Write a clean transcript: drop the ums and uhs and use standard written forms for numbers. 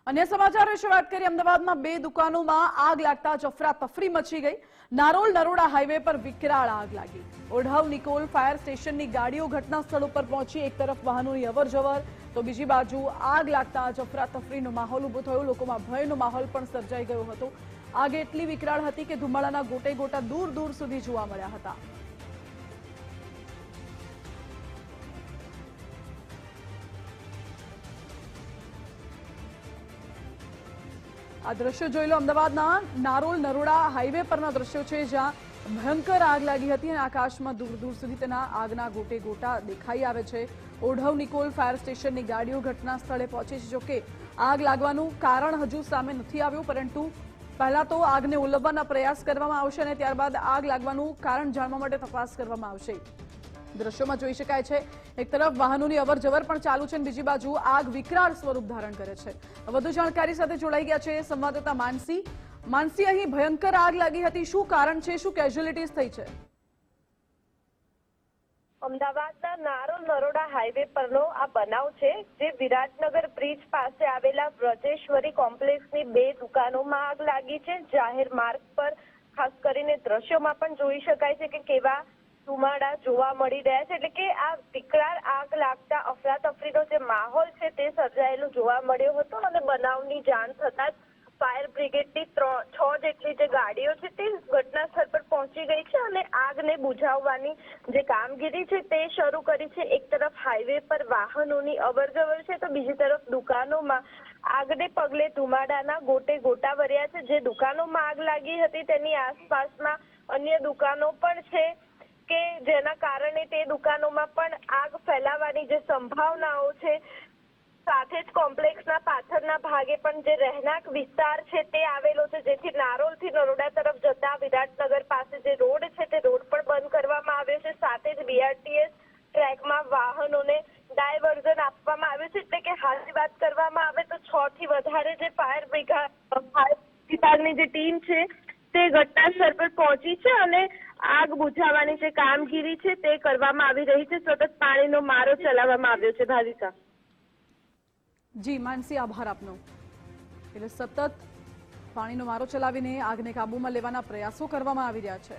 अन्य समाचार विषे बात करिए। अमदावादમાં બે દુકાનોમાં આગ લાગતા અફરાતફરી મચી ગઈ। નારોલ નરોડા હાઈવે પર વિકરાળ આગ લાગી। ઓઢવ નિકોલ ફાયર સ્ટેશનની ગાડીઓ ઘટના સ્થળ ઉપર પહોંચી। એક તરફ વાહનોની અવરજવર તો બીજી બાજુ આગ લાગતા અફરાતફરીનો માહોલ ઊભો થયો। લોકોમાં ભયનો માહોલ પણ સર્જાઈ ગયો હતો। આગ એટલી વિકરાળ હતી કે ધુમાડાના ગોટે ગોટા દૂર દૂર સુધી જોવા મળ્યા હતા। આ દ્રશ્યો જોઈ લો। અમદાવાદના નારોલ નરોડા હાઈવે પરના દ્રશ્યો છે, જ્યાં ભયંકર આગ લાગી હતી અને આકાશમાં દૂર દૂર સુધી તેના આગના ગોટે ગોટા દેખાઈ આવે છે। ઓઢવ નિકોલ ફાયર સ્ટેશનની ગાડીઓ ઘટના સ્થળે પહોંચી છે। જોકે આગ લાગવાનું કારણ હજુ સામે નથી આવ્યું, પરંતુ પહેલા તો આગને ઓલવવાના પ્રયાસ કરવામાં આવશે અને ત્યારબાદ આગ લાગવાનું કારણ જાણવા માટે તપાસ કરવામાં આવશે। દ્રશ્યોમાં જોઈ શકાય છે, એક તરફ વાહનોની અવરજવર પણ ચાલુ છે અને બીજી બાજુ આગ વિકરાળ સ્વરૂપ ધારણ કરે છે। વધુ જાણકારી સાથે જોડાઈ ગયા છે સંવાદદાતા માનસી। માનસી, અહીં ભયંકર આગ લાગી હતી, શું કારણ છે, શું કેઝ્યુઅલિટીઝ થઈ છે? અમદાવાદના નારોલ નરોડા હાઈવે પરનો આ બનાવ છે, જે વિરાટનગર બ્રિજ પાસે આવેલા વ્રજેશ્વરી કોમ્પ્લેક્સની બે દુકાનોમાં આગ લાગી છે। જાહેર માર્ગ પર ખાસ કરીને દ્રશ્યોમાં પણ જોઈ શકાય છે કે કેવા ધુમાડા જોવા મળી રહ્યા છે। એટલે કે આ વિકરાળ આગ લાગતા અફરાતફરીનો જે માહોલ છે તે સર્જાયેલો જોવા મળ્યો હતો અને બનાવની જાણ થતાં જ ફાયર બ્રિગેડની 6 જેટલી જે ગાડીઓ છે તે ઘટના સ્થળ પર પહોંચી ગઈ છે અને આગને બુઝાવવાની જે કામગીરી છે તે શરૂ કરી છે। એક તરફ હાઈવે પર વાહનોની અવરજવર છે તો બીજી તરફ દુકાનોમાં આગને પગલે ધુમાડાના ગોટે ગોટા વર્યા છે। જે દુકાનોમાં આગ લાગી હતી તેની આસપાસમાં અન્ય દુકાનો પણ છે કે જેના કારણે તે દુકાનોમાં પણ આગ ફેલાવાની જે સંભાવનાઓ છે। સાથે જ કોમ્પ્લેક્સના પાછળના ભાગે પણ જે રહેણાંક વિસ્તાર છે તે આવેલો છે, જેથી નારોલથી નરોડા તરફ જતા વિરાટનગર પાસે જે રોડ છે તે રોડ પણ બંધ કરવામાં આવ્યો છે। સાથે જ બીઆરટીએસ ટ્રેકમાં વાહનોને ડાયવર્ઝન આપવામાં આવ્યું છે। એટલે કે હાલની વાત કરવામાં આવે તો 6 થી વધારે જે ફાયર વિભાગની જે ટીમ છે તે ઘટના સ્થળ પર પહોંચી છે અને આગ બુઝાવવાની જે કામગીરી છે તે કરવામાં આવી રહી છે। સતત પાણીનો મારો ચલાવવામાં આવ્યો છે। ભાવિકા જી માનસી, આભાર આપનો। એટલે સતત પાણીનો મારો ચલાવીને આગને કાબૂમાં લેવાના પ્રયાસો કરવામાં આવી રહ્યા છે।